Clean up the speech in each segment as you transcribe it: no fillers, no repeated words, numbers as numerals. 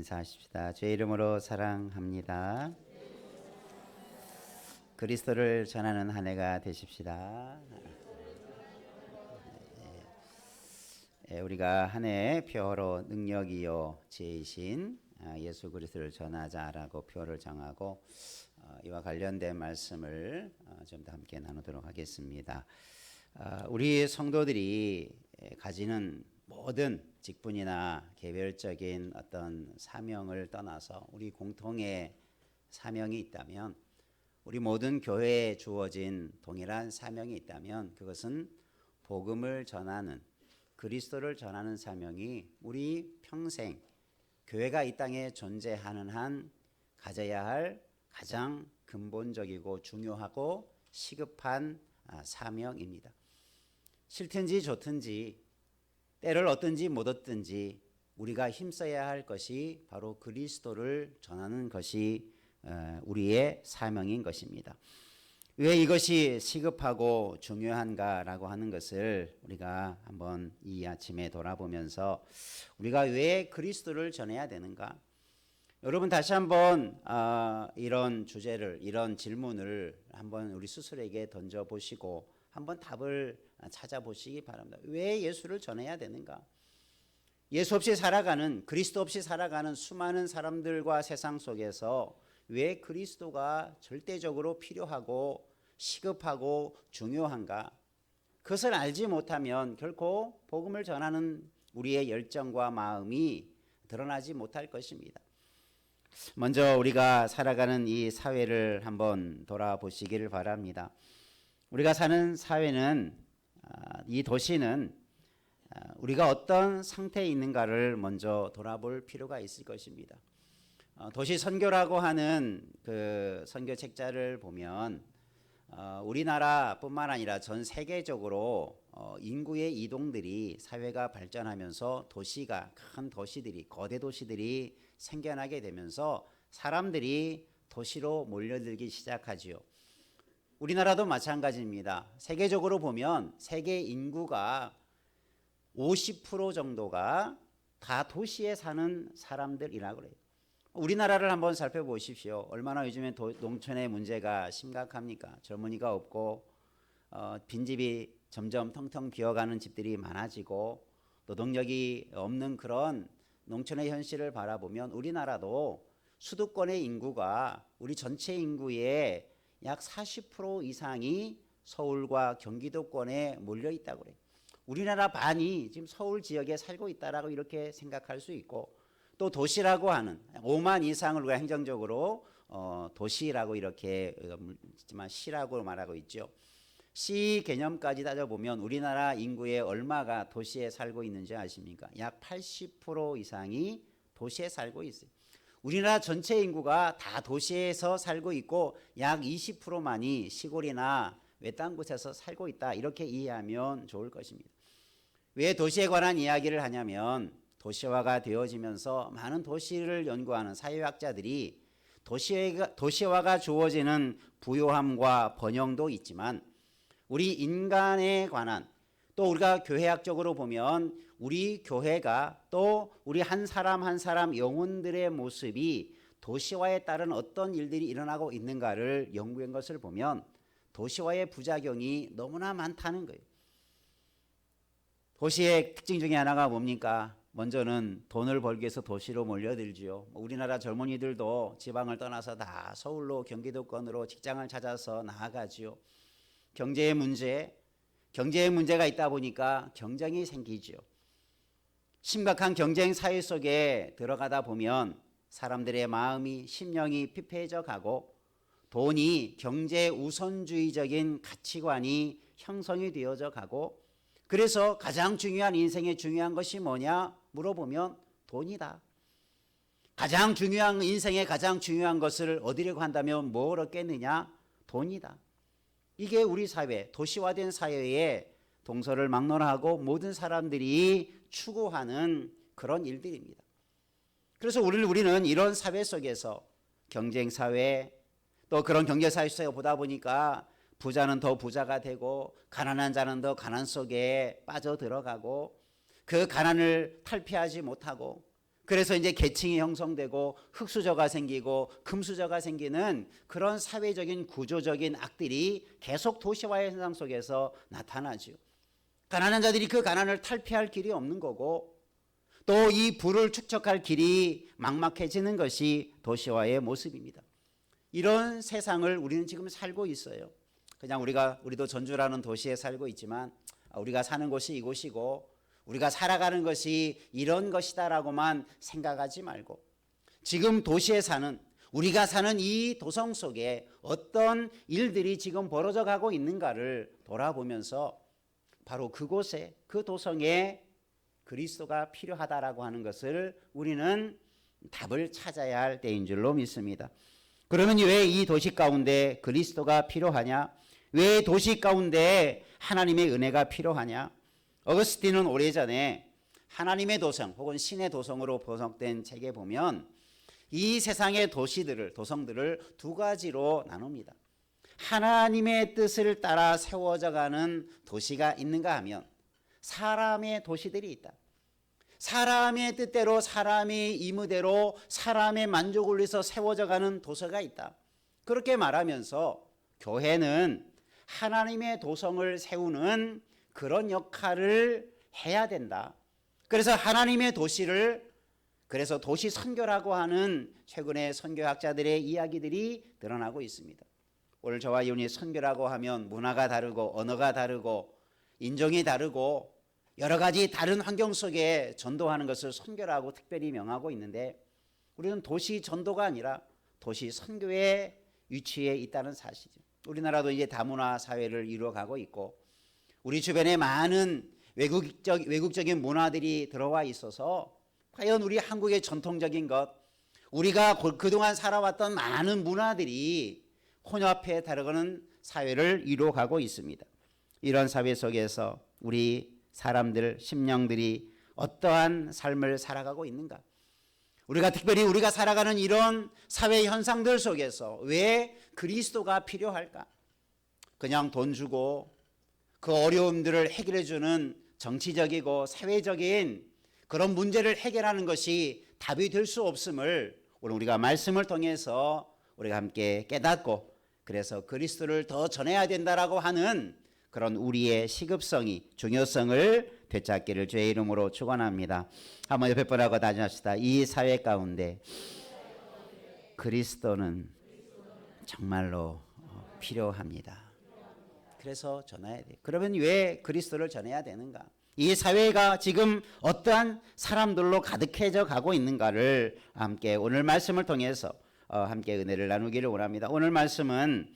인사하십시다. 주의 이름으로 사랑합니다. 그리스도를 전하는 한 해가 되십시다. 우리가 한 해 표어로 능력이요 지혜이신 예수 그리스도를 전하자라고 표어를 정하고 이와 관련된 말씀을 좀 더 함께 나누도록 하겠습니다. 우리 성도들이 가지는 모든 직분이나 개별적인 어떤 사명을 떠나서 우리 공통의 사명이 있다면, 우리 모든 교회에 주어진 동일한 사명이 있다면 그것은 복음을 전하는, 그리스도를 전하는 사명이 우리 평생 교회가 이 땅에 존재하는 한 가져야 할 가장 근본적이고 중요하고 시급한 사명입니다. 싫든지 좋든지 때를 얻든지 못 얻든지 우리가 힘써야 할 것이 바로 그리스도를 전하는 것이 우리의 사명인 것입니다. 왜 이것이 시급하고 중요한가라고 하는 것을 우리가 한번 이 아침에 돌아보면서 우리가 왜 그리스도를 전해야 되는가? 여러분 다시 한번 이런 주제를, 이런 질문을 한번 우리 스스로에게 던져보시고 한번 답을 찾아보시기 바랍니다. 왜 예수를 전해야 되는가? 예수 없이 살아가는, 그리스도 없이 살아가는 수많은 사람들과 세상 속에서 왜 그리스도가 절대적으로 필요하고 시급하고 중요한가? 그것을 알지 못하면 결코 복음을 전하는 우리의 열정과 마음이 드러나지 못할 것입니다. 먼저 우리가 살아가는 이 사회를 한번 돌아보시기를 바랍니다. 우리가 사는 사회는, 이 도시는 우리가 어떤 상태에 있는가를 먼저 돌아볼 필요가 있을 것입니다. 도시 선교라고 하는 그 선교 책자를 보면 우리나라뿐만 아니라 전 세계적으로 인구의 이동들이, 사회가 발전하면서 도시가, 큰 도시들이, 거대 도시들이 생겨나게 되면서 사람들이 도시로 몰려들기 시작하지요. 우리나라도 마찬가지입니다. 세계적으로 보면 세계 인구가 50% 정도가 다 도시에 사는 사람들이라고 그래요. 우리나라를 한번 살펴보십시오. 얼마나 요즘에 농촌의 문제가 심각합니까? 젊은이가 없고 빈집이 점점 텅텅 비어가는 집들이 많아지고 노동력이 없는 그런 농촌의 현실을 바라보면 우리나라도 수도권의 인구가 우리 전체 인구의 약 40% 이상이 서울과 경기도권에 몰려 있다고 그래요. 우리나라 반이 지금 서울 지역에 살고 있다라고 이렇게 생각할 수 있고, 또 도시라고 하는 5만 이상을 우리가 행정적으로 도시라고 이렇게 있지만 시라고 말하고 있죠. 시 개념까지 따져보면 우리나라 인구의 얼마가 도시에 살고 있는지 아십니까? 약 80% 이상이 도시에 살고 있어요. 우리나라 전체 인구가 다 도시에서 살고 있고 약 20%만이 시골이나 외딴 곳에서 살고 있다, 이렇게 이해하면 좋을 것입니다. 왜 도시에 관한 이야기를 하냐면, 도시화가 되어지면서 많은 도시를 연구하는 사회학자들이 도시화가 주어지는 부요함과 번영도 있지만 우리 인간에 관한, 또 우리가 교회학적으로 보면 우리 교회가, 또 우리 한 사람 한 사람 영혼들의 모습이 도시화에 따른 어떤 일들이 일어나고 있는가를 연구한 것을 보면 도시화의 부작용이 너무나 많다는 거예요. 도시의 특징 중에 하나가 뭡니까? 먼저는 돈을 벌기 위해서 도시로 몰려들지요. 우리나라 젊은이들도 지방을 떠나서 다 서울로, 경기도권으로 직장을 찾아서 나아가지요. 경제의 문제가 있다 보니까 경쟁이 생기죠. 심각한 경쟁 사회 속에 들어가다 보면 사람들의 마음이, 심령이 피폐해져 가고 돈이 경제 우선주의적인 가치관이 형성이 되어져 가고, 그래서 가장 중요한, 인생의 중요한 것이 뭐냐 물어보면 돈이다. 가장 중요한, 인생의 가장 중요한 것을 얻으려고 한다면 뭘 얻겠느냐? 돈이다. 이게 우리 사회, 도시화된 사회에 동서를 막론하고 모든 사람들이 추구하는 그런 일들입니다. 그래서 우리는 이런 사회 속에서, 경쟁사회, 또 그런 경제사회 속에 보다 보니까 부자는 더 부자가 되고 가난한 자는 더 가난 속에 빠져 들어가고 그 가난을 탈피하지 못하고 그래서 이제 계층이 형성되고 흙수저가 생기고 금수저가 생기는 그런 사회적인 구조적인 악들이 계속 도시화의 현상 속에서 나타나죠. 가난한 자들이 그 가난을 탈피할 길이 없는 거고, 또 이 부를 축적할 길이 막막해지는 것이 도시화의 모습입니다. 이런 세상을 우리는 지금 살고 있어요. 그냥 우리도 전주라는 도시에 살고 있지만 우리가 사는 곳이 이곳이고 우리가 살아가는 것이 이런 것이다라고만 생각하지 말고, 지금 도시에 사는 우리가 사는 이 도성 속에 어떤 일들이 지금 벌어져 가고 있는가를 돌아보면서 바로 그곳에, 그 도성에 그리스도가 필요하다라고 하는 것을 우리는 답을 찾아야 할 때인 줄로 믿습니다. 그러면 왜 이 도시 가운데 그리스도가 필요하냐? 왜 도시 가운데 하나님의 은혜가 필요하냐? 어거스틴은 오래전에 하나님의 도성 혹은 신의 도성으로 번역된 책에 보면 이 세상의 도성들을 두 가지로 나눕니다. 하나님의 뜻을 따라 세워져가는 도시가 있는가 하면 사람의 도시들이 있다. 사람의 뜻대로, 사람의 임무대로, 사람의 만족을 위해서 세워져가는 도서가 있다. 그렇게 말하면서 교회는 하나님의 도성을 세우는 그런 역할을 해야 된다. 그래서 하나님의 도시를, 그래서 도시 선교라고 하는 최근의 선교학자들의 이야기들이 드러나고 있습니다. 오늘 저와 이분이 선교라고 하면 문화가 다르고 언어가 다르고 인종이 다르고 여러 가지 다른 환경 속에 전도하는 것을 선교라고 특별히 명하고 있는데, 우리는 도시 전도가 아니라 도시 선교의 위치에 있다는 사실이죠. 우리나라도 이제 다문화 사회를 이루어가고 있고 우리 주변에 많은 외국적인 문화들이 들어와 있어서 과연 우리 한국의 전통적인 것, 우리가 그동안 살아왔던 많은 문화들이 혼합해 다르는 사회를 이루어가고 있습니다. 이런 사회 속에서 우리 사람들, 심령들이 어떠한 삶을 살아가고 있는가? 특별히 우리가 살아가는 이런 사회 현상들 속에서 왜 그리스도가 필요할까? 그냥 돈 주고 그 어려움들을 해결해 주는 정치적이고 사회적인 그런 문제를 해결하는 것이 답이 될 수 없음을 오늘 우리가 말씀을 통해서 우리가 함께 깨닫고, 그래서 그리스도를 더 전해야 된다라고 하는 그런 우리의 시급성이, 중요성을 되찾기를 주의 이름으로 축원합니다. 한번 옆에 분하고 다짐합시다. 이 사회 가운데 그리스도는 정말로 필요합니다. 그래서 전해야 돼요. 그러면 왜 그리스도를 전해야 되는가? 이 사회가 지금 어떠한 사람들로 가득해져 가고 있는가를 함께 오늘 말씀을 통해서 함께 은혜를 나누기를 원합니다. 오늘 말씀은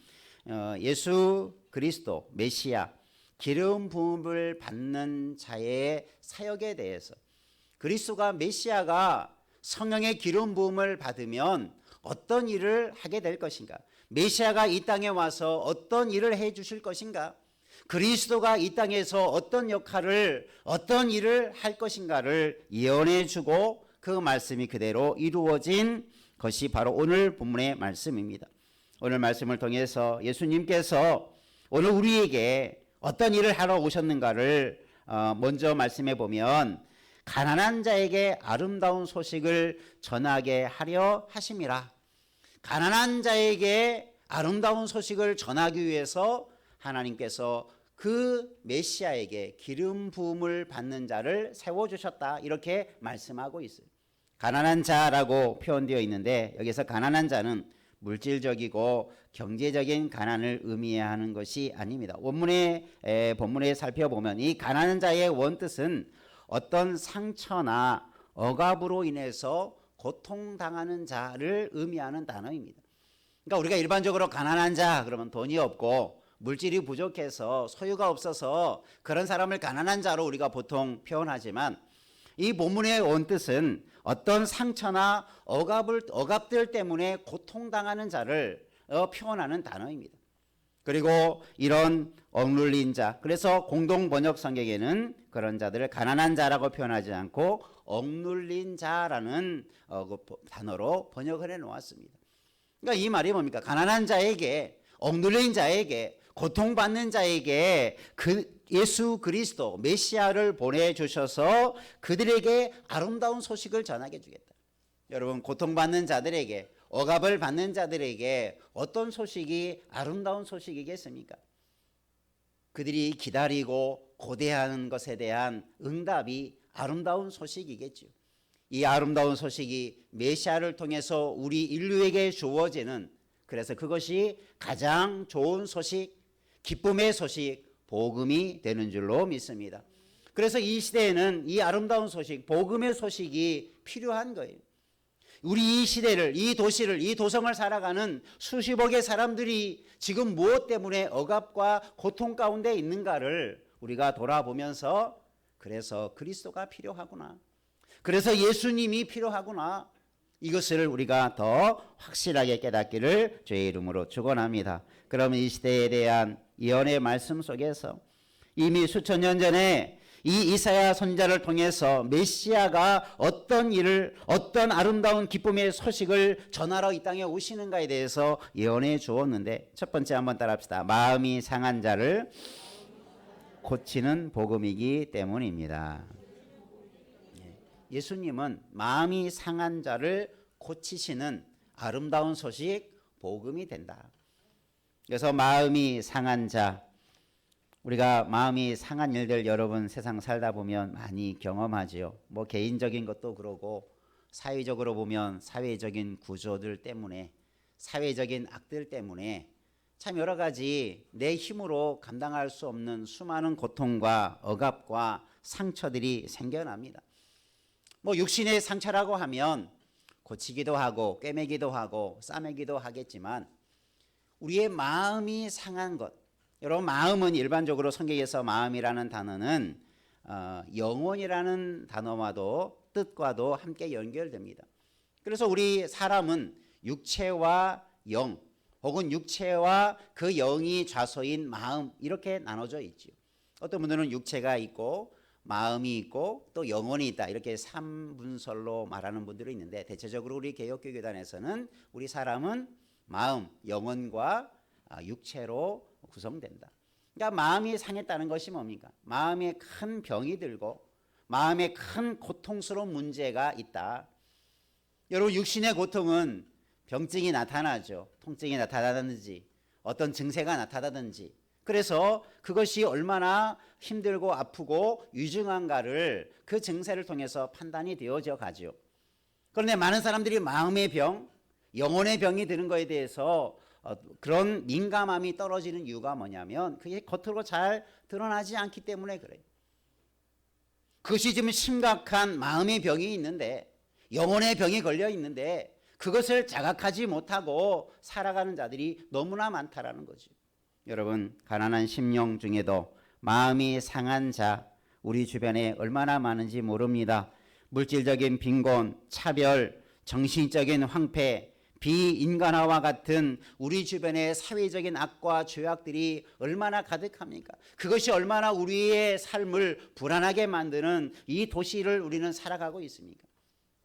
예수 그리스도 메시아 기름 부음을 받는 자의 사역에 대해서, 그리스도가 메시아가 성령의 기름 부음을 받으면 어떤 일을 하게 될 것인가, 메시아가 이 땅에 와서 어떤 일을 해 주실 것인가, 그리스도가 이 땅에서 어떤 역할을, 어떤 일을 할 것인가를 예언해 주고 그 말씀이 그대로 이루어진 것이 바로 오늘 본문의 말씀입니다. 오늘 말씀을 통해서 예수님께서 오늘 우리에게 어떤 일을 하러 오셨는가를 먼저 말씀해 보면, 가난한 자에게 아름다운 소식을 전하게 하려 하심이라. 가난한 자에게 아름다운 소식을 전하기 위해서 하나님께서 그 메시아에게 기름 부음을 받는 자를 세워주셨다, 이렇게 말씀하고 있어요. 가난한 자라고 표현되어 있는데 여기서 가난한 자는 물질적이고 경제적인 가난을 의미하는 것이 아닙니다. 본문에 살펴보면 이 가난한 자의 원뜻은 어떤 상처나 억압으로 인해서 고통당하는 자를 의미하는 단어입니다. 그러니까 우리가 일반적으로 가난한 자 그러면 돈이 없고 물질이 부족해서 소유가 없어서 그런 사람을 가난한 자로 우리가 보통 표현하지만, 이 본문의 원뜻은 어떤 상처나 억압들 때문에 고통당하는 자를 표현하는 단어입니다. 그리고 이런 억눌린 자, 그래서 공동 번역 성경에는 그런 자들을 가난한 자라고 표현하지 않고 억눌린 자라는 단어로 번역을 해 놓았습니다. 그러니까 이 말이 뭡니까? 가난한 자에게, 억눌린 자에게, 고통받는 자에게 그 예수 그리스도 메시아를 보내주셔서 그들에게 아름다운 소식을 전하게 주겠다. 여러분, 고통받는 자들에게, 억압을 받는 자들에게 어떤 소식이 아름다운 소식이겠습니까? 그들이 기다리고 고대하는 것에 대한 응답이 아름다운 소식이겠죠. 이 아름다운 소식이 메시아를 통해서 우리 인류에게 주어지는, 그래서 그것이 가장 좋은 소식, 기쁨의 소식, 복음이 되는 줄로 믿습니다. 그래서 이 시대에는 이 아름다운 소식, 복음의 소식이 필요한 거예요. 우리 이 시대를, 이 도시를, 이 도성을 살아가는 수십억의 사람들이 지금 무엇 때문에 억압과 고통 가운데 있는가를 우리가 돌아보면서, 그래서 그리스도가 필요하구나, 그래서 예수님이 필요하구나, 이것을 우리가 더 확실하게 깨닫기를 주의 이름으로 축원합니다. 그러면 이 시대에 대한 예언의 말씀 속에서 이미 수천 년 전에 이 이사야 선지자를 통해서 메시아가 어떤 일을, 어떤 아름다운 기쁨의 소식을 전하러 이 땅에 오시는가에 대해서 예언해 주었는데, 첫 번째 한번 따라합시다. 마음이 상한 자를 고치는 복음이기 때문입니다. 예수님은 마음이 상한 자를 고치시는 아름다운 소식, 복음이 된다. 그래서 마음이 상한 자, 우리가 마음이 상한 일들 여러분 세상 살다 보면 많이 경험하지요. 뭐 개인적인 것도 그러고 사회적으로 보면 사회적인 구조들 때문에, 사회적인 악들 때문에 참 여러 가지 내 힘으로 감당할 수 없는 수많은 고통과 억압과 상처들이 생겨납니다. 뭐 육신의 상처라고 하면 고치기도 하고 꿰매기도 하고 싸매기도 하겠지만, 우리의 마음이 상한 것, 여러분, 마음은 일반적으로 성경에서 마음이라는 단어는 영혼이라는 단어와도 뜻과도 함께 연결됩니다. 그래서 우리 사람은 육체와 영, 혹은 육체와 그 영이 좌소인 마음, 이렇게 나눠져 있죠. 어떤 분들은 육체가 있고 마음이 있고 또 영혼이 있다, 이렇게 3분설로 말하는 분들이 있는데, 대체적으로 우리 개혁교회단에서는 우리 사람은 마음, 영혼과 육체로 구성된다. 그러니까 마음이 상했다는 것이 뭡니까? 마음에 큰 병이 들고 마음에 큰 고통스러운 문제가 있다. 여러분, 육신의 고통은 병증이 나타나죠. 통증이 나타나든지 어떤 증세가 나타나든지, 그래서 그것이 얼마나 힘들고 아프고 위중한가를 그 증세를 통해서 판단이 되어져 가죠. 그런데 많은 사람들이 마음의 병, 영혼의 병이 드는 것에 대해서 그런 민감함이 떨어지는 이유가 뭐냐면, 그게 겉으로 잘 드러나지 않기 때문에 그래요. 그것이 지금 심각한 마음의 병이 있는데, 영혼의 병이 걸려 있는데, 그것을 자각하지 못하고 살아가는 자들이 너무나 많다라는 거죠. 여러분, 가난한 심령 중에도 마음이 상한 자, 우리 주변에 얼마나 많은지 모릅니다. 물질적인 빈곤, 차별, 정신적인 황폐, 비인간화와 같은 우리 주변의 사회적인 악과 죄악들이 얼마나 가득합니까? 그것이 얼마나 우리의 삶을 불안하게 만드는 이 도시를 우리는 살아가고 있습니까?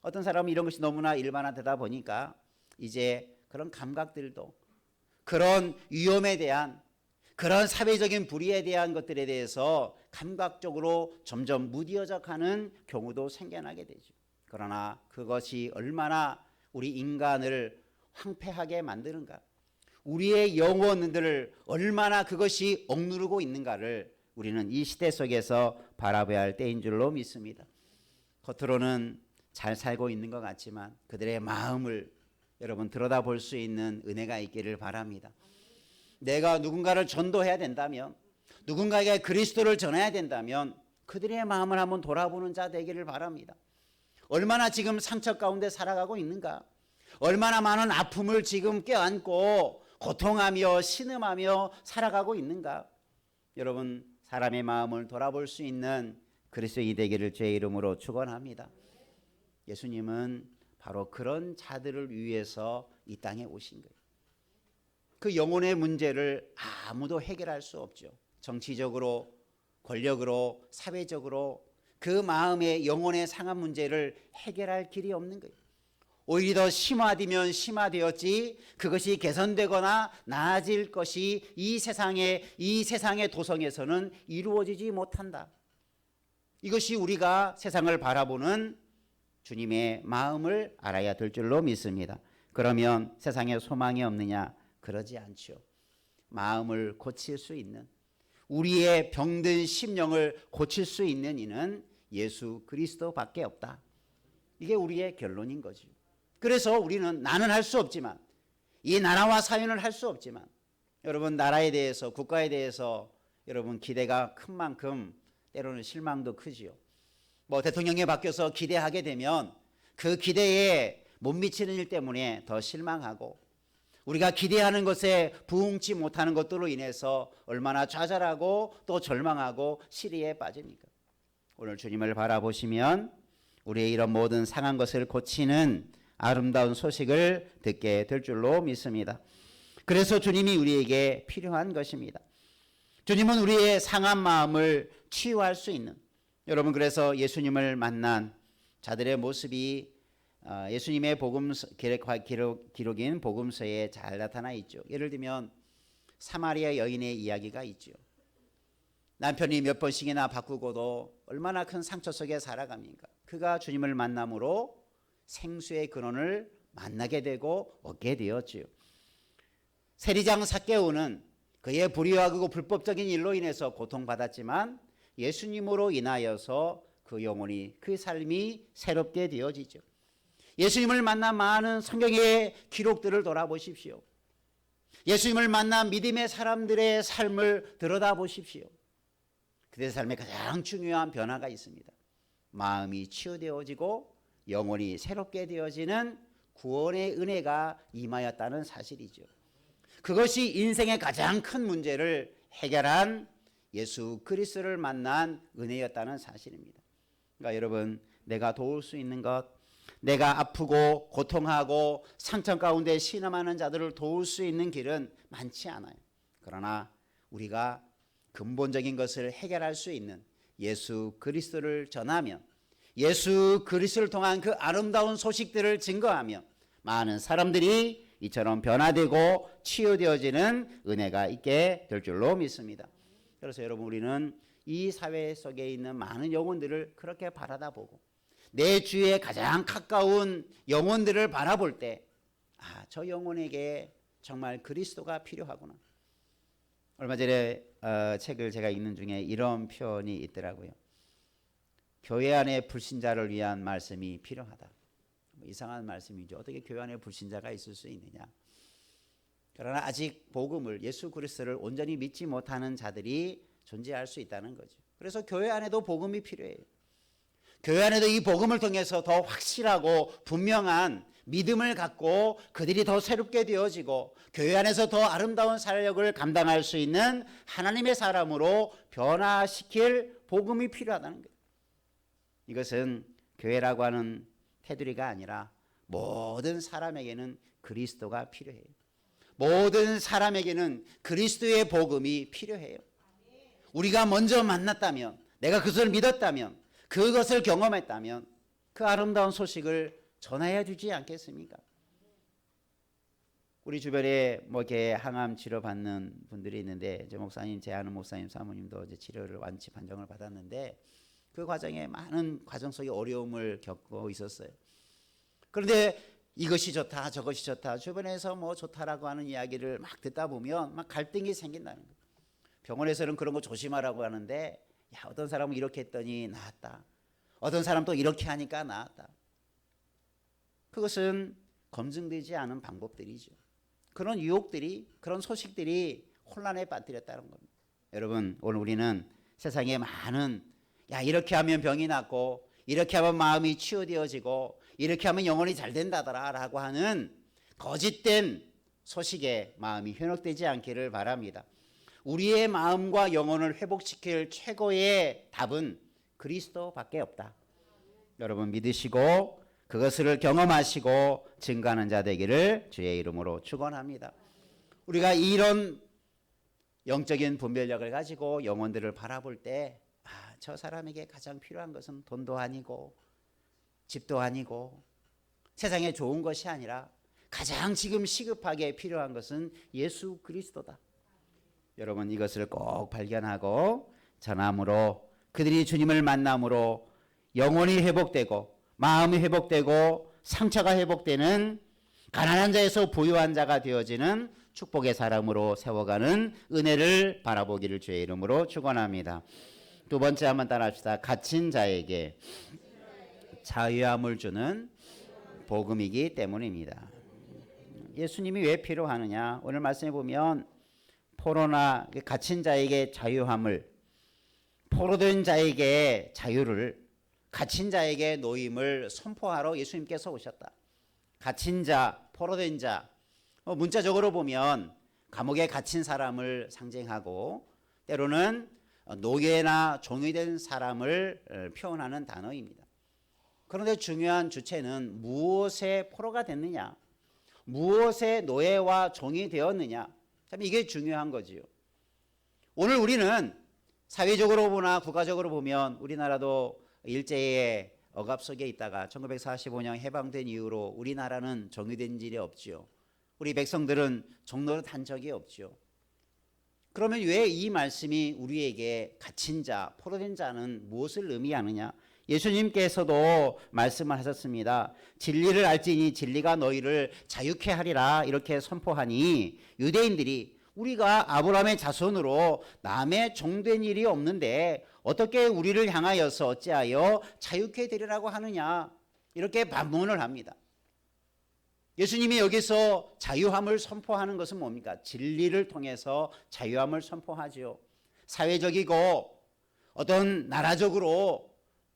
어떤 사람은 이런 것이 너무나 일반화되다 보니까 이제 그런 감각들도, 그런 위험에 대한, 그런 사회적인 불의에 대한 것들에 대해서 감각적으로 점점 무뎌져 가는 경우도 생겨나게 되죠. 그러나 그것이 얼마나 우리 인간을 황폐하게 만드는가, 우리의 영혼들을 얼마나 그것이 억누르고 있는가를 우리는 이 시대 속에서 바라봐야 할 때인 줄로 믿습니다. 겉으로는 잘 살고 있는 것 같지만 그들의 마음을 여러분 들여다볼 수 있는 은혜가 있기를 바랍니다. 내가 누군가를 전도해야 된다면, 누군가에게 그리스도를 전해야 된다면 그들의 마음을 한번 돌아보는 자 되기를 바랍니다. 얼마나 지금 상처 가운데 살아가고 있는가, 얼마나 많은 아픔을 지금 껴안고 고통하며 신음하며 살아가고 있는가. 여러분, 사람의 마음을 돌아볼 수 있는 그리스도인이 되기를 주의 이름으로 축원합니다. 예수님은 바로 그런 자들을 위해서 이 땅에 오신 거예요. 그 영혼의 문제를 아무도 해결할 수 없죠. 정치적으로, 권력으로, 사회적으로 그 마음의 영혼의 상한 문제를 해결할 길이 없는 거예요. 오히려 더 심화되면 심화되었지 그것이 개선되거나 나아질 것이 이 세상의 도성에서는 이루어지지 못한다. 이것이 우리가 세상을 바라보는 주님의 마음을 알아야 될 줄로 믿습니다. 그러면 세상에 소망이 없느냐? 그러지 않죠. 마음을 고칠 수 있는, 우리의 병든 심령을 고칠 수 있는 이는 예수 그리스도밖에 없다. 이게 우리의 결론인 거죠. 그래서 우리는 나는 할 수 없지만, 이 나라와 사회는 할 수 없지만, 여러분 나라에 대해서, 국가에 대해서 여러분 기대가 큰 만큼 때로는 실망도 크지요. 뭐 대통령이 바뀌어서 기대하게 되면 그 기대에 못 미치는 일 때문에 더 실망하고, 우리가 기대하는 것에 부응치 못하는 것들로 인해서 얼마나 좌절하고 또 절망하고 시리에 빠집니까? 오늘 주님을 바라보시면 우리의 이런 모든 상한 것을 고치는 아름다운 소식을 듣게 될 줄로 믿습니다. 그래서 주님이 우리에게 필요한 것입니다. 주님은 우리의 상한 마음을 치유할 수 있는, 여러분 그래서 예수님을 만난 자들의 모습이 예수님의 복음서 기록인 복음서에 잘 나타나 있죠. 예를 들면 사마리아 여인의 이야기가 있죠. 남편이 몇 번씩이나 바꾸고도 얼마나 큰 상처 속에 살아갑니까? 그가 주님을 만남으로 생수의 근원을 만나게 되고 얻게 되었지요. 세리장 삭개오는 그의 불의하고 불법적인 일로 인해서 고통받았지만 예수님으로 인하여서 그 영혼이, 그 삶이 새롭게 되어지죠. 예수님을 만난 많은 성경의 기록들을 돌아보십시오. 예수님을 만난 믿음의 사람들의 삶을 들여다보십시오. 그들의 삶에 가장 중요한 변화가 있습니다. 마음이 치유되어지고 영혼이 새롭게 되어지는 구원의 은혜가 임하였다는 사실이죠. 그것이 인생의 가장 큰 문제를 해결한 예수 그리스도를 만난 은혜였다는 사실입니다. 그러니까 여러분, 내가 도울 수 있는 것, 내가 아프고 고통하고 상처 가운데 신음하는 자들을 도울 수 있는 길은 많지 않아요. 그러나 우리가 근본적인 것을 해결할 수 있는 예수 그리스도를 전하면, 예수 그리스도를 통한 그 아름다운 소식들을 증거하며 많은 사람들이 이처럼 변화되고 치유되어지는 은혜가 있게 될 줄로 믿습니다. 그래서 여러분, 우리는 이 사회 속에 있는 많은 영혼들을 그렇게 바라다보고 내 주위에 가장 가까운 영혼들을 바라볼 때, 저 영혼에게 정말 그리스도가 필요하구나. 얼마 전에 책을 제가 읽는 중에 이런 표현이 있더라고요. 교회 안에 불신자를 위한 말씀이 필요하다. 이상한 말씀이죠. 어떻게 교회 안에 불신자가 있을 수 있느냐. 그러나 아직 복음을, 예수 그리스도를 온전히 믿지 못하는 자들이 존재할 수 있다는 거죠. 그래서 교회 안에도 복음이 필요해요. 교회 안에도 이 복음을 통해서 더 확실하고 분명한 믿음을 갖고 그들이 더 새롭게 되어지고 교회 안에서 더 아름다운 사역을 감당할 수 있는 하나님의 사람으로 변화시킬 복음이 필요하다는 거예요. 이것은 교회라고 하는 테두리가 아니라 모든 사람에게는 그리스도가 필요해요. 모든 사람에게는 그리스도의 복음이 필요해요. 우리가 먼저 만났다면, 내가 그것을 믿었다면, 그것을 경험했다면 그 아름다운 소식을 전해야 주지 않겠습니까? 우리 주변에 뭐 이렇게 항암 치료 받는 분들이 있는데, 제 목사님, 제 아는 목사님 사모님도 이제 치료를 완치 판정을 받았는데 그 과정에 많은 과정 속에 어려움을 겪고 있었어요. 그런데 이것이 좋다, 저것이 좋다, 주변에서 뭐 좋다라고 하는 이야기를 막 듣다 보면 막 갈등이 생긴다는 거예요. 병원에서는 그런 거 조심하라고 하는데, 어떤 사람은 이렇게 했더니 나았다, 어떤 사람 또 이렇게 하니까 나았다. 그것은 검증되지 않은 방법들이죠. 그런 유혹들이, 그런 소식들이 혼란에 빠뜨렸다는 겁니다. 여러분, 오늘 우리는 세상에 많은, 이렇게 하면 병이 낫고, 이렇게 하면 마음이 치유되어지고, 이렇게 하면 영혼이 잘 된다더라 라고 하는 거짓된 소식에 마음이 현혹되지 않기를 바랍니다. 우리의 마음과 영혼을 회복시킬 최고의 답은 그리스도밖에 없다. 여러분 믿으시고 그것을 경험하시고 증거하는 자 되기를 주의 이름으로 축원합니다. 우리가 이런 영적인 분별력을 가지고 영혼들을 바라볼 때, 저 사람에게 가장 필요한 것은 돈도 아니고 집도 아니고 세상에 좋은 것이 아니라 가장 지금 시급하게 필요한 것은 예수 그리스도다. 여러분 이것을 꼭 발견하고 전함으로, 그들이 주님을 만남으로 영혼이 회복되고 마음이 회복되고 상처가 회복되는 가난한 자에서 부유한 자가 되어지는 축복의 사람으로 세워가는 은혜를 바라보기를 주의 이름으로 축원합니다. 두 번째 한번 따라합시다. 갇힌 자에게 자유함을 주는 복음이기 때문입니다. 예수님이 왜 필요하느냐? 오늘 말씀해 보면 포로나 갇힌 자에게 자유함을, 포로된 자에게 자유를, 갇힌 자에게 노임을 선포하러 예수님께서 오셨다. 갇힌 자, 포로된 자, 문자적으로 보면 감옥에 갇힌 사람을 상징하고 때로는 노예나 종이 된 사람을 표현하는 단어입니다. 그런데 중요한 주체는 무엇의 포로가 됐느냐, 무엇의 노예와 종이 되었느냐, 참 이게 중요한 거지요. 오늘 우리는 사회적으로 보나 국가적으로 보면 우리나라도 일제의 억압 속에 있다가 1945년 해방된 이후로 우리나라는 종이된 일이 없지요. 우리 백성들은 종로를 탄 적이 없지요. 그러면 왜 이 말씀이 우리에게 갇힌 자, 포로된 자는 무엇을 의미하느냐? 예수님께서도 말씀을 하셨습니다. 진리를 알지니 진리가 너희를 자유케 하리라 이렇게 선포하니 유대인들이 우리가 아브라함의 자손으로 남의 종된 일이 없는데 어떻게 우리를 향하여서 어찌하여 자유케 되리라고 하느냐 이렇게 반문을 합니다. 예수님이 여기서 자유함을 선포하는 것은 뭡니까? 진리를 통해서 자유함을 선포하죠. 사회적이고 어떤 나라적으로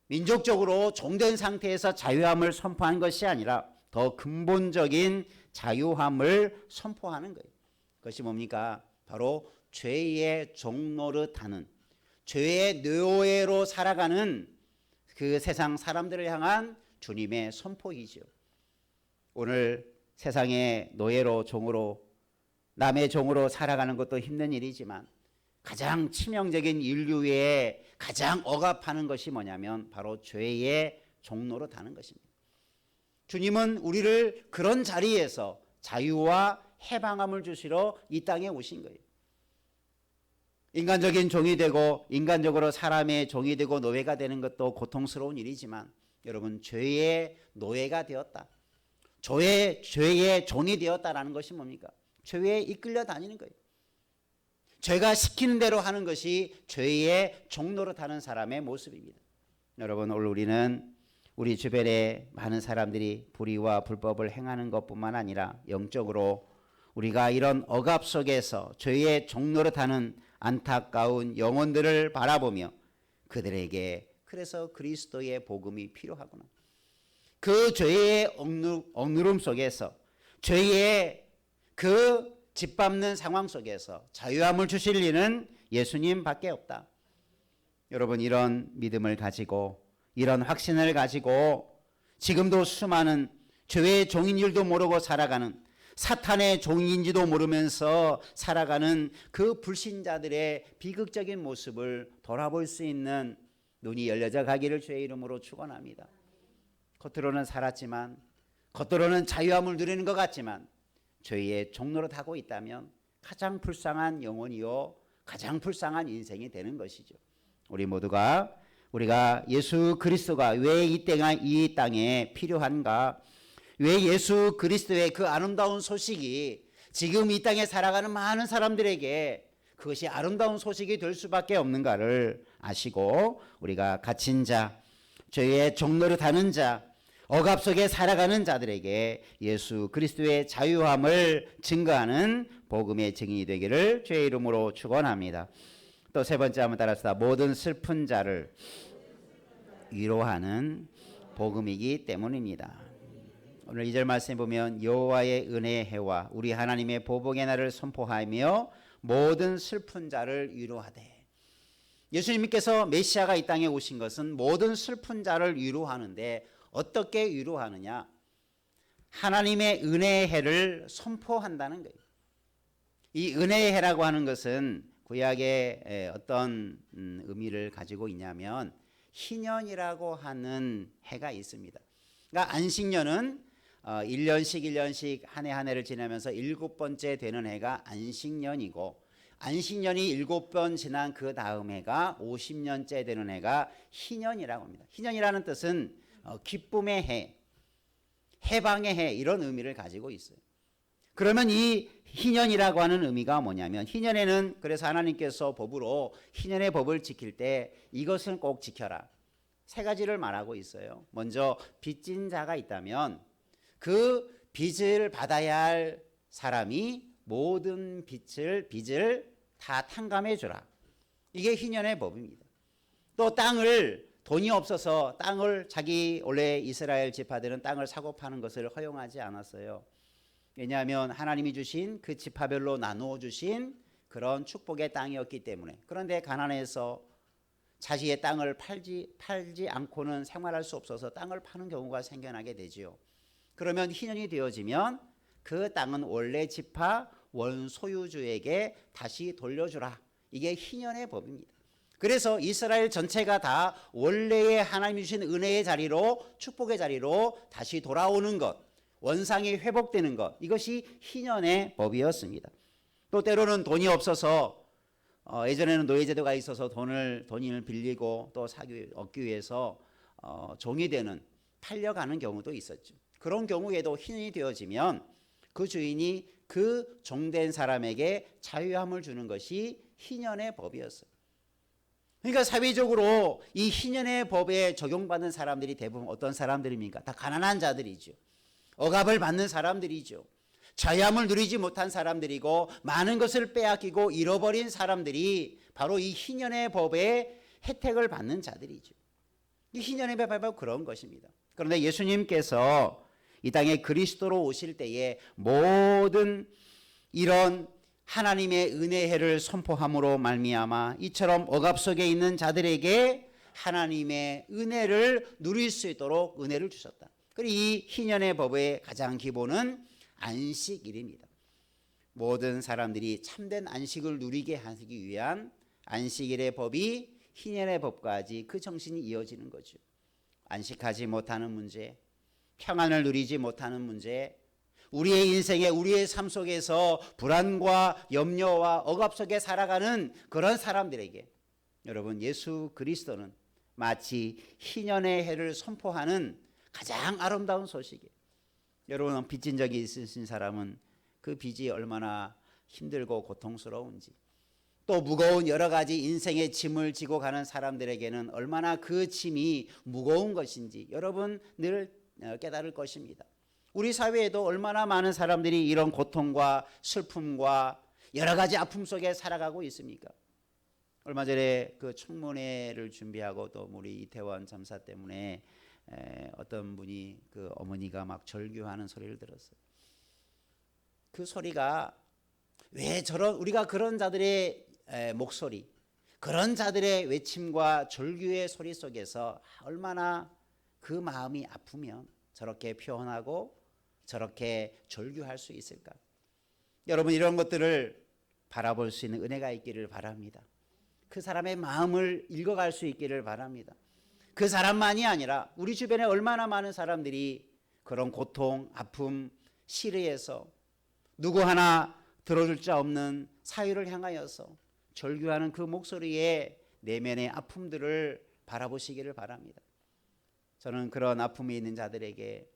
민족적으로 종된 상태에서 자유함을 선포한 것이 아니라 더 근본적인 자유함을 선포하는 거예요. 그것이 뭡니까? 바로 죄의 종노릇하는, 죄의 노예로 살아가는 그 세상 사람들을 향한 주님의 선포이죠. 오늘 세상의 노예로 종으로 남의 종으로 살아가는 것도 힘든 일이지만 가장 치명적인 인류에 가장 억압하는 것이 뭐냐면 바로 죄의 종로로 다는 것입니다. 주님은 우리를 그런 자리에서 자유와 해방함을 주시러 이 땅에 오신 거예요. 인간적인 종이 되고 인간적으로 사람의 종이 되고 노예가 되는 것도 고통스러운 일이지만 여러분 죄의 노예가 되었다. 죄의 종이 되었다라는 것이 뭡니까? 죄에 이끌려 다니는 거예요. 죄가 시키는 대로 하는 것이 죄의 종로로 타는 사람의 모습입니다. 여러분 오늘 우리는 우리 주변에 많은 사람들이 불의와 불법을 행하는 것뿐만 아니라 영적으로 우리가 이런 억압 속에서 죄의 종로로 타는 안타까운 영혼들을 바라보며 그들에게 그래서 그리스도의 복음이 필요하구나. 그 죄의 억누름 속에서 죄의 그 짓밟는 상황 속에서 자유함을 주실 이는 예수님밖에 없다. 여러분 이런 믿음을 가지고 이런 확신을 가지고 지금도 수많은 죄의 종인 줄도 모르고 살아가는 사탄의 종인지도 모르면서 살아가는 그 불신자들의 비극적인 모습을 돌아볼 수 있는 눈이 열려져 가기를 주의 이름으로 축원합니다. 겉으로는 살았지만 겉으로는 자유함을 누리는 것 같지만 죄의 종로로 타고 있다면 가장 불쌍한 영혼이요 가장 불쌍한 인생이 되는 것이죠. 우리 모두가 우리가 예수 그리스도가 왜 이 땅에 필요한가, 왜 예수 그리스도의 그 아름다운 소식이 지금 이 땅에 살아가는 많은 사람들에게 그것이 아름다운 소식이 될 수밖에 없는가를 아시고 우리가 갇힌 자, 죄의 종로를 타는 자, 억압 속에 살아가는 자들에게 예수 그리스도의 자유함을 증거하는 복음의 증인이 되기를 주의 이름으로 축원합니다. 또 세 번째 한번 따라합시다. 모든 슬픈 자를 위로하는 복음이기 때문입니다. 오늘 2절 말씀에 보면 여호와의 은혜의 해와 우리 하나님의 보복의 날을 선포하며 모든 슬픈 자를 위로하되. 예수님께서 메시아가 이 땅에 오신 것은 모든 슬픈 자를 위로하는데 어떻게 위로하느냐? 하나님의 은혜의 해를 선포한다는 거예요. 이 은혜의 해라고 하는 것은 구약에 어떤 의미를 가지고 있냐면 희년이라고 하는 해가 있습니다. 그러니까 안식년은 1년씩 한 해 한 해를 지나면서 7번째 되는 해가 안식년이고 안식년이 7번 지난 그 다음 해가 50년째 되는 해가 희년이라고 합니다. 희년이라는 뜻은 기쁨의 해, 해방의 해 이런 의미를 가지고 있어요. 그러면 이 희년이라고 하는 의미가 뭐냐면 희년에는 그래서 하나님께서 법으로 희년의 법을 지킬 때 이것은 꼭 지켜라. 세 가지를 말하고 있어요. 먼저 빚진 자가 있다면 그 빚을 받아야 할 사람이 모든 빚을 다 탕감해 주라. 이게 희년의 법입니다. 또 땅을 돈이 없어서 땅을 자기 원래 이스라엘 지파들은 땅을 사고 파는 것을 허용하지 않았어요. 왜냐하면 하나님이 주신 그 지파별로 나누어 주신 그런 축복의 땅이었기 때문에. 그런데 가나안에서 자기의 땅을 팔지 않고는 생활할 수 없어서 땅을 파는 경우가 생겨나게 되지요. 그러면 희년이 되어지면 그 땅은 원래 지파 원소유주에게 다시 돌려주라. 이게 희년의 법입니다. 그래서 이스라엘 전체가 다 원래의 하나님이 주신 은혜의 자리로 축복의 자리로 다시 돌아오는 것, 원상이 회복되는 것, 이것이 희년의 법이었습니다. 또 때로는 돈이 없어서 예전에는 노예제도가 있어서 돈을 빌리고 또 얻기 위해서 종이 되는 팔려가는 경우도 있었죠. 그런 경우에도 희년이 되어지면 그 주인이 그 종된 사람에게 자유함을 주는 것이 희년의 법이었어요. 그러니까 사회적으로 이 희년의 법에 적용받는 사람들이 대부분 어떤 사람들입니까? 다 가난한 자들이죠. 억압을 받는 사람들이죠. 자유함을 누리지 못한 사람들이고 많은 것을 빼앗기고 잃어버린 사람들이 바로 이 희년의 법의 혜택을 받는 자들이죠. 이 희년의 법이 바로 그런 것입니다. 그런데 예수님께서 이 땅에 그리스도로 오실 때에 모든 이런 하나님의 은혜를 선포함으로 말미암아 이처럼 억압 속에 있는 자들에게 하나님의 은혜를 누릴 수 있도록 은혜를 주셨다. 그리고 이 희년의 법의 가장 기본은 안식일입니다. 모든 사람들이 참된 안식을 누리게 하기 위한 안식일의 법이 희년의 법까지 그 정신이 이어지는 거죠. 안식하지 못하는 문제, 평안을 누리지 못하는 문제, 우리의 인생에 우리의 삶 속에서 불안과 염려와 억압 속에 살아가는 그런 사람들에게 여러분 예수 그리스도는 마치 희년의 해를 선포하는 가장 아름다운 소식이에요. 여러분 빚진 적이 있으신 사람은 그 빚이 얼마나 힘들고 고통스러운지 또 무거운 여러 가지 인생의 짐을 지고 가는 사람들에게는 얼마나 그 짐이 무거운 것인지 여러분 늘 깨달을 것입니다. 우리 사회에도 얼마나 많은 사람들이 이런 고통과 슬픔과 여러 가지 아픔 속에 살아가고 있습니까? 얼마 전에 그 청문회를 준비하고 또 우리 이태원 참사 때문에 어떤 분이 그 어머니가 막 절규하는 소리를 들었어요. 그 소리가 왜 우리가 그런 자들의 목소리, 그런 자들의 외침과 절규의 소리 속에서 얼마나 그 마음이 아프면 저렇게 표현하고 저렇게 절규할 수 있을까? 여러분 이런 것들을 바라볼 수 있는 은혜가 있기를 바랍니다. 그 사람의 마음을 읽어갈 수 있기를 바랍니다. 그 사람만이 아니라 우리 주변에 얼마나 많은 사람들이 그런 고통, 아픔, 시리에서 누구 하나 들어줄 자 없는 사유를 향하여서 절규하는 그 목소리에 내면의 아픔들을 바라보시기를 바랍니다. 저는 그런 아픔이 있는 자들에게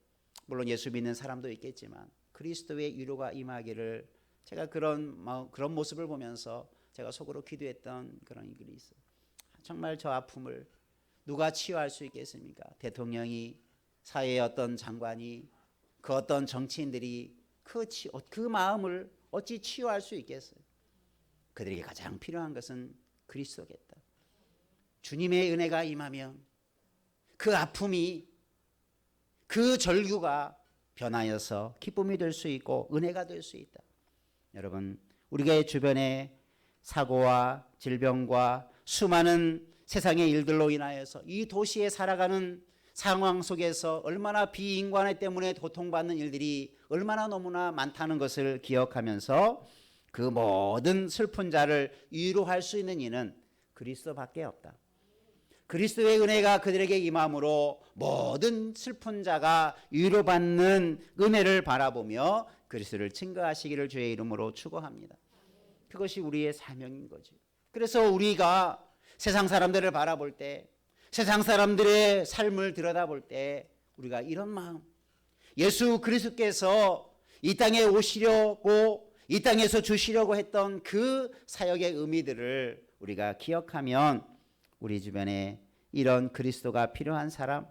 물론 예수 믿는 사람도 있겠지만 그리스도의 위로가 임하기를 제가 그런 모습을 보면서 제가 속으로 기도했던 그런 일이 있어요. 정말 저 아픔을 누가 치유할 수 있겠습니까? 대통령이, 사회의 어떤 장관이, 그 어떤 정치인들이 그 마음을 어찌 치유할 수 있겠어요? 그들에게 가장 필요한 것은 그리스도겠다. 주님의 은혜가 임하면 그 아픔이 그 절규가 변하여서 기쁨이 될 수 있고 은혜가 될 수 있다. 여러분 우리가 주변에 사고와 질병과 수많은 세상의 일들로 인하여서 이 도시에 살아가는 상황 속에서 얼마나 비인간의 때문에 고통받는 일들이 얼마나 너무나 많다는 것을 기억하면서 그 모든 슬픈 자를 위로할 수 있는 이는 그리스도밖에 없다. 그리스도의 은혜가 그들에게 임함으로 모든 슬픈 자가 위로받는 은혜를 바라보며 그리스도를 증거하시기를 주의 이름으로 축원합니다. 그것이 우리의 사명인 거죠. 그래서 우리가 세상 사람들을 바라볼 때 세상 사람들의 삶을 들여다볼 때 우리가 이런 마음, 예수 그리스도께서 이 땅에 오시려고 이 땅에서 주시려고 했던 그 사역의 의미들을 우리가 기억하면 우리 주변에 이런 그리스도가 필요한 사람,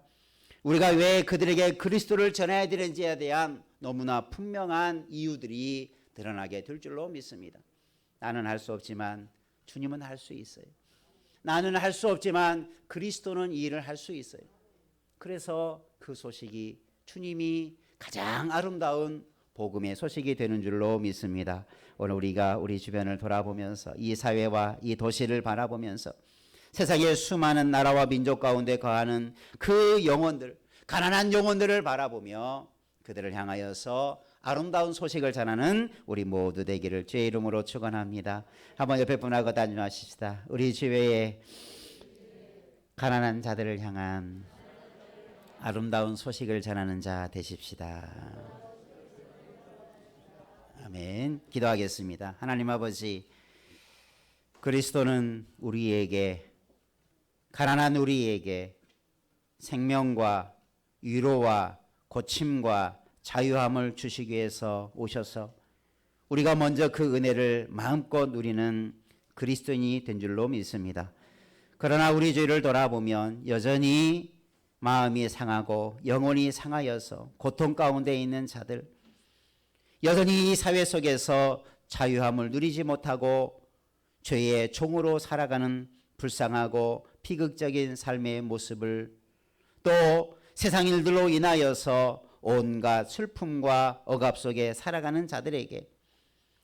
우리가 왜 그들에게 그리스도를 전해야 되는지에 대한 너무나 분명한 이유들이 드러나게 될 줄로 믿습니다. 나는 할 수 없지만 주님은 할 수 있어요. 나는 할 수 없지만 그리스도는 이 일을 할 수 있어요. 그래서 그 소식이 주님이 가장 아름다운 복음의 소식이 되는 줄로 믿습니다. 오늘 우리가 우리 주변을 돌아보면서 이 사회와 이 도시를 바라보면서 세상의 수많은 나라와 민족 가운데 거하는 그 영혼들, 가난한 영혼들을 바라보며 그들을 향하여서 아름다운 소식을 전하는 우리 모두 되기를 주의 이름으로 축원합니다. 한번 옆에 분하고 단준하십시다. 우리 주위에 가난한 자들을 향한 아름다운 소식을 전하는 자 되십시다. 아멘. 기도하겠습니다. 하나님 아버지, 그리스도는 우리에게, 가난한 우리에게 생명과 위로와 고침과 자유함을 주시기 위해서 오셔서 우리가 먼저 그 은혜를 마음껏 누리는 그리스도인이 된 줄로 믿습니다. 그러나 우리 주위를 돌아보면 여전히 마음이 상하고 영혼이 상하여서 고통 가운데 있는 자들, 여전히 이 사회 속에서 자유함을 누리지 못하고 죄의 종으로 살아가는 불쌍하고 비극적인 삶의 모습을, 또 세상 일들로 인하여서 온갖 슬픔과 억압 속에 살아가는 자들에게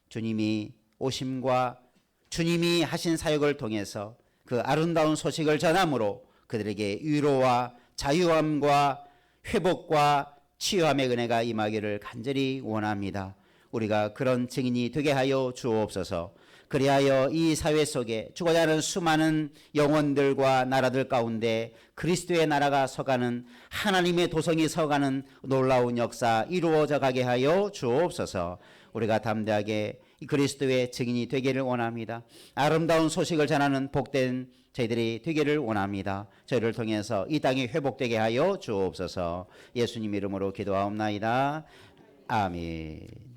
주님이 오심과 주님이 하신 사역을 통해서 그 아름다운 소식을 전함으로 그들에게 위로와 자유함과 회복과 치유함의 은혜가 임하기를 간절히 원합니다. 우리가 그런 증인이 되게 하여 주옵소서. 그리하여 이 사회 속에 죽어야 하는 수많은 영혼들과 나라들 가운데 그리스도의 나라가 서가는, 하나님의 도성이 서가는 놀라운 역사 이루어져 가게 하여 주옵소서. 우리가 담대하게 그리스도의 증인이 되기를 원합니다. 아름다운 소식을 전하는 복된 저희들이 되기를 원합니다. 저희를 통해서 이 땅이 회복되게 하여 주옵소서. 예수님 이름으로 기도하옵나이다. 아멘.